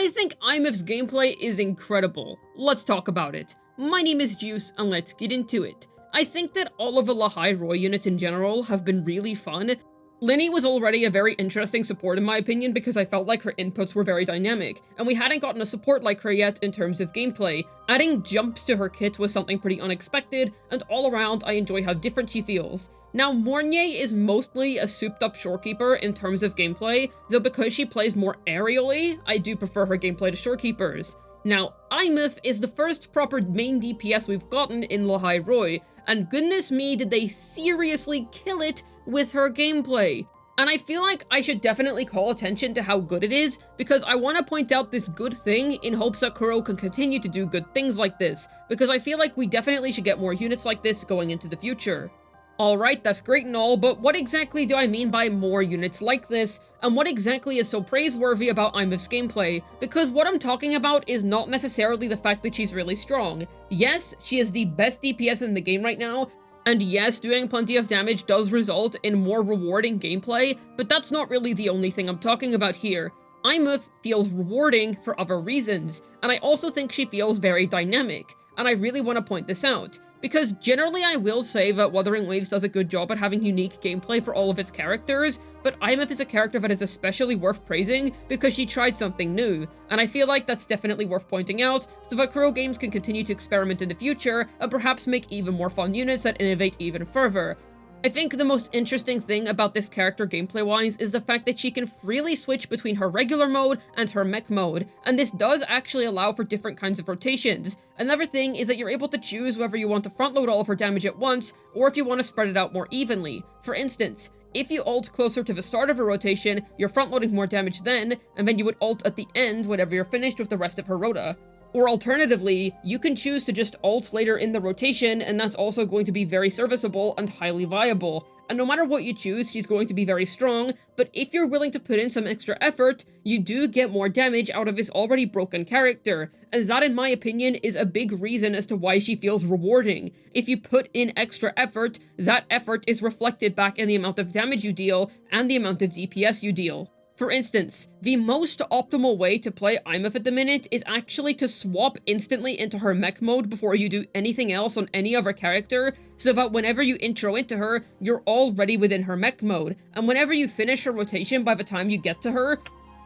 I think Aemeath's gameplay is incredible. Let's talk about it. My name is Juice, and let's get into it. I think that all of the Lahai Roi units in general have been really fun. Linny was already a very interesting support in my opinion because I felt like her inputs were very dynamic, and we hadn't gotten a support like her yet in terms of gameplay. Adding jumps to her kit was something pretty unexpected, and all around I enjoy how different she feels. Now, Mornier is mostly a souped-up shorekeeper in terms of gameplay, though because she plays more aerially, I do prefer her gameplay to shorekeepers. Now, Aemeath is the first proper main DPS we've gotten in Lahai Roi, and goodness me did they seriously kill it with her gameplay. And I feel like I should definitely call attention to how good it is, because I want to point out this good thing in hopes that Kuro can continue to do good things like this, because I feel like we definitely should get more units like this going into the future. Alright, that's great and all, but what exactly do I mean by more units like this, and what exactly is so praiseworthy about Aemeath's gameplay? Because what I'm talking about is not necessarily the fact that she's really strong. Yes, she is the best DPS in the game right now, and yes, doing plenty of damage does result in more rewarding gameplay, but that's not really the only thing I'm talking about here. Aemeath feels rewarding for other reasons, and I also think she feels very dynamic, and I really want to point this out. Because generally I will say that Wuthering Waves does a good job at having unique gameplay for all of its characters, but Aemeath is a character that is especially worth praising because she tried something new, and I feel like that's definitely worth pointing out, so that Kuro Games can continue to experiment in the future, and perhaps make even more fun units that innovate even further. I think the most interesting thing about this character gameplay-wise is the fact that she can freely switch between her regular mode and her mech mode, and this does actually allow for different kinds of rotations. Another thing is that you're able to choose whether you want to front-load all of her damage at once, or if you want to spread it out more evenly. For instance, if you ult closer to the start of a rotation, you're front-loading more damage then, and then you would ult at the end whenever you're finished with the rest of her rota. Or alternatively, you can choose to just ult later in the rotation, and that's also going to be very serviceable and highly viable. And no matter what you choose, she's going to be very strong, but if you're willing to put in some extra effort, you do get more damage out of this already broken character. And that, in my opinion, is a big reason as to why she feels rewarding. If you put in extra effort, that effort is reflected back in the amount of damage you deal, and the amount of DPS you deal. For instance, the most optimal way to play Aemeath at the minute is actually to swap instantly into her mech mode before you do anything else on any other character, so that whenever you intro into her, you're already within her mech mode, and whenever you finish her rotation by the time you get to her,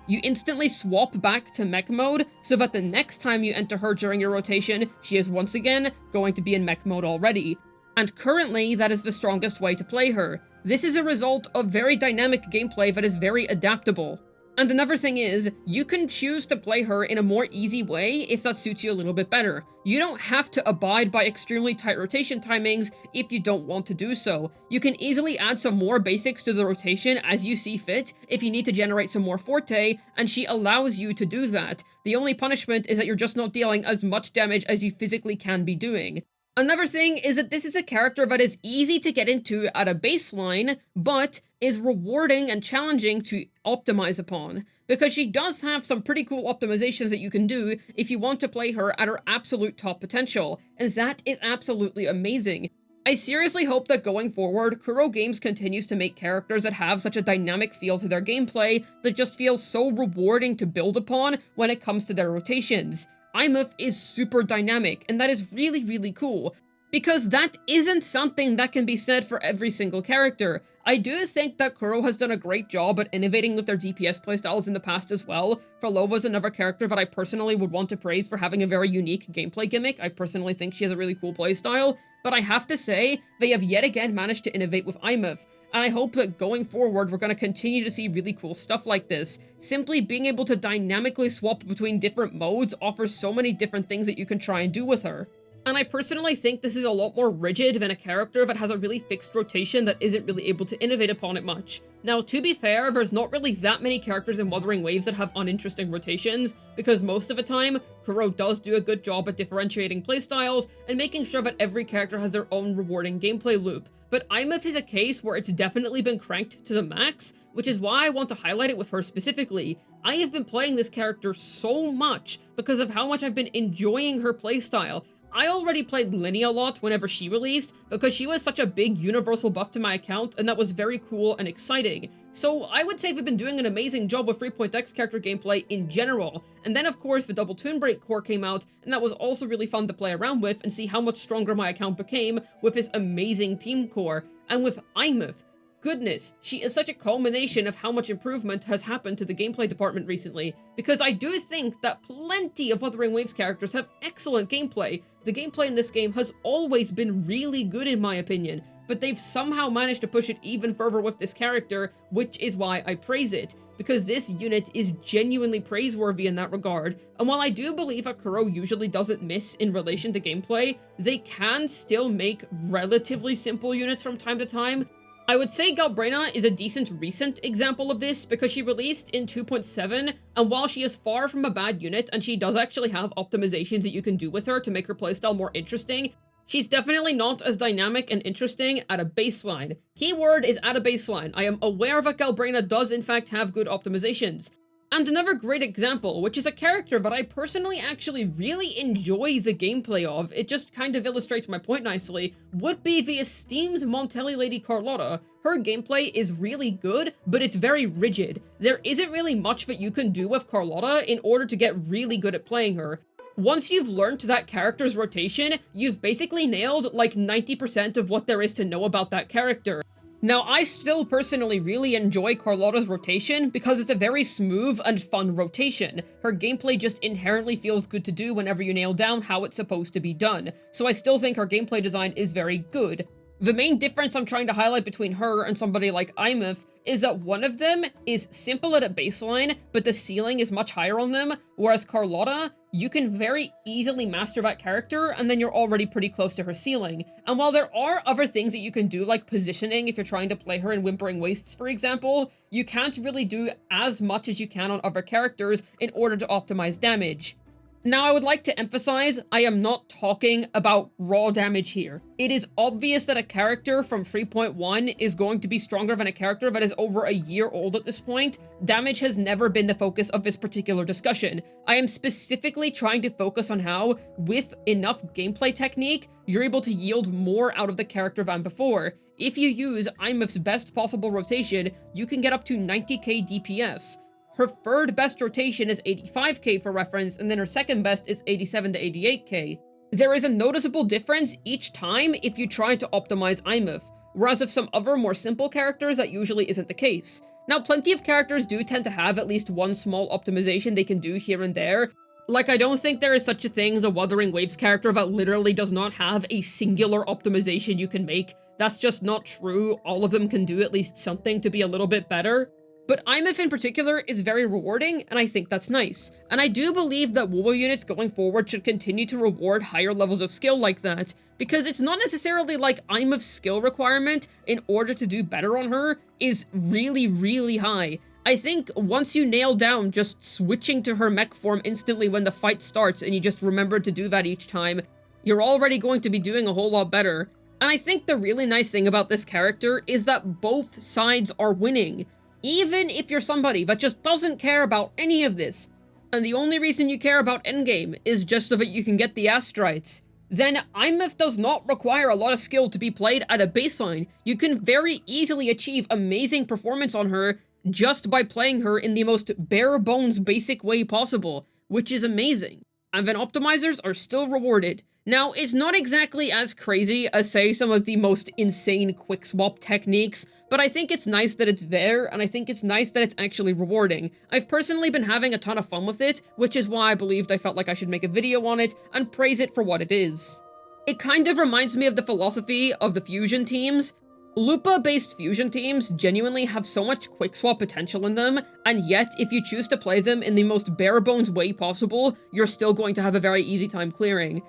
you instantly swap back to mech mode, so that the next time you enter her during your rotation, she is once again going to be in mech mode already. And currently, that is the strongest way to play her. This is a result of very dynamic gameplay that is very adaptable. And another thing is, you can choose to play her in a more easy way if that suits you a little bit better. You don't have to abide by extremely tight rotation timings if you don't want to do so. You can easily add some more basics to the rotation as you see fit if you need to generate some more forte, and she allows you to do that. The only punishment is that you're just not dealing as much damage as you physically can be doing. Another thing is that this is a character that is easy to get into at a baseline, but is rewarding and challenging to optimize upon, because she does have some pretty cool optimizations that you can do if you want to play her at her absolute top potential, and that is absolutely amazing. I seriously hope that going forward, Kuro Games continues to make characters that have such a dynamic feel to their gameplay that just feels so rewarding to build upon when it comes to their rotations. Aemeath is super dynamic, and that is really, really cool, because that isn't something that can be said for every single character. I do think that Kuro has done a great job at innovating with their DPS playstyles in the past as well. Frolova is another character that I personally would want to praise for having a very unique gameplay gimmick. I personally think she has a really cool playstyle, but I have to say, they have yet again managed to innovate with Aemeath. And I hope that going forward, we're going to continue to see really cool stuff like this. Simply being able to dynamically swap between different modes offers so many different things that you can try and do with her. And I personally think this is a lot more rigid than a character that has a really fixed rotation that isn't really able to innovate upon it much. Now, to be fair, there's not really that many characters in Wuthering Waves that have uninteresting rotations, because most of the time, Kuro does do a good job at differentiating playstyles and making sure that every character has their own rewarding gameplay loop. But Aemeath is a case where it's definitely been cranked to the max, which is why I want to highlight it with her specifically. I have been playing this character so much because of how much I've been enjoying her playstyle. I already played Linny a lot whenever she released, because she was such a big universal buff to my account, and that was very cool and exciting. So I would say we've been doing an amazing job with 3.x character gameplay in general. And then of course the double Toon Break core came out, and that was also really fun to play around with and see how much stronger my account became with this amazing team core. And with Aemeath, goodness, she is such a culmination of how much improvement has happened to the gameplay department recently, because I do think that plenty of Wuthering Waves characters have excellent gameplay. The gameplay in this game has always been really good in my opinion, but they've somehow managed to push it even further with this character, which is why I praise it, because this unit is genuinely praiseworthy in that regard. And while I do believe Akuro usually doesn't miss in relation to gameplay, they can still make relatively simple units from time to time. I would say Galbrena is a decent recent example of this, because she released in 2.7, and while she is far from a bad unit, and she does actually have optimizations that you can do with her to make her playstyle more interesting, she's definitely not as dynamic and interesting at a baseline. Keyword is at a baseline. I am aware that Galbrena does in fact have good optimizations. And another great example, which is a character that I personally actually really enjoy the gameplay of, it just kind of illustrates my point nicely, would be the esteemed Montelli Lady Carlotta. Her gameplay is really good, but it's very rigid. There isn't really much that you can do with Carlotta in order to get really good at playing her. Once you've learned that character's rotation, you've basically nailed like 90% of what there is to know about that character. Now, I still personally really enjoy Carlotta's rotation because it's a very smooth and fun rotation. Her gameplay just inherently feels good to do whenever you nail down how it's supposed to be done, so I still think her gameplay design is very good. The main difference I'm trying to highlight between her and somebody like Aemeath is that one of them is simple at a baseline, but the ceiling is much higher on them, whereas Carlotta, you can very easily master that character, and then you're already pretty close to her ceiling. And while there are other things that you can do, like positioning if you're trying to play her in Whimpering Wastes, for example, you can't really do as much as you can on other characters in order to optimize damage. Now, I would like to emphasize, I am not talking about raw damage here. It is obvious that a character from 3.1 is going to be stronger than a character that is over a year old at this point. Damage has never been the focus of this particular discussion. I am specifically trying to focus on how, with enough gameplay technique, you're able to yield more out of the character than before. If you use Aemeath's best possible rotation, you can get up to 90k DPS. Her third best rotation is 85k for reference, and then her second best is 87 to 88k. There is a noticeable difference each time if you try to optimize Aemeath, whereas with some other more simple characters that usually isn't the case. Now, plenty of characters do tend to have at least one small optimization they can do here and there. Like, I don't think there is such a thing as a Wuthering Waves character that literally does not have a singular optimization you can make. That's just not true. All of them can do at least something to be a little bit better. But Aemeath in particular is very rewarding, and I think that's nice. And I do believe that wuwa units going forward should continue to reward higher levels of skill like that, because it's not necessarily like Aemeath's skill requirement in order to do better on her is really, really high. I think once you nail down just switching to her mech form instantly when the fight starts, and you just remember to do that each time, you're already going to be doing a whole lot better. And I think the really nice thing about this character is that both sides are winning. Even if you're somebody that just doesn't care about any of this, and the only reason you care about endgame is just so that you can get the astrites, then Aemeath does not require a lot of skill to be played at a baseline. You can very easily achieve amazing performance on her just by playing her in the most bare bones basic way possible, which is amazing. And then optimizers are still rewarded. Now, it's not exactly as crazy as, say, some of the most insane quick swap techniques, but I think it's nice that it's there, and I think it's nice that it's actually rewarding. I've personally been having a ton of fun with it, which is why I believed I felt like I should make a video on it and praise it for what it is. It kind of reminds me of the philosophy of the fusion teams. Lupa-based fusion teams genuinely have so much quick swap potential in them, and yet, if you choose to play them in the most bare-bones way possible, you're still going to have a very easy time clearing.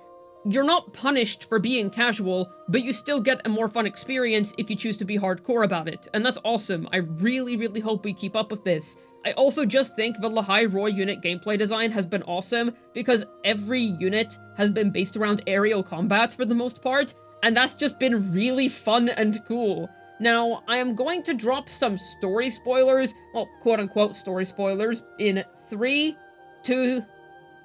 You're not punished for being casual, but you still get a more fun experience if you choose to be hardcore about it, and that's awesome. I really, really hope we keep up with this. I also just think the Lahai Roy unit gameplay design has been awesome, because every unit has been based around aerial combat for the most part, and that's just been really fun and cool. Now, I am going to drop some story spoilers, well, quote-unquote story spoilers, in 3, 2,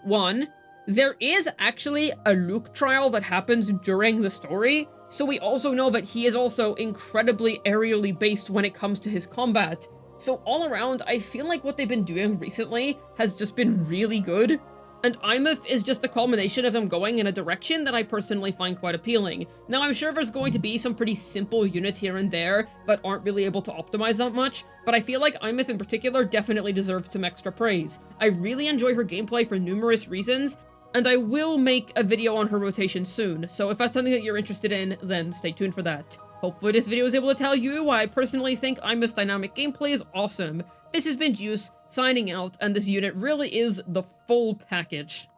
1. There is actually a Luke trial that happens during the story, so we also know that he is also incredibly aerially based when it comes to his combat. So all around, I feel like what they've been doing recently has just been really good. And Aemeath is just the culmination of them going in a direction that I personally find quite appealing. Now, I'm sure there's going to be some pretty simple units here and there that aren't really able to optimize that much, but I feel like Aemeath in particular definitely deserves some extra praise. I really enjoy her gameplay for numerous reasons, and I will make a video on her rotation soon, so if that's something that you're interested in, then stay tuned for that. Hopefully this video is able to tell you why I personally think Aemeath's dynamic gameplay is awesome. This has been Juice, signing out, and this unit really is the full package.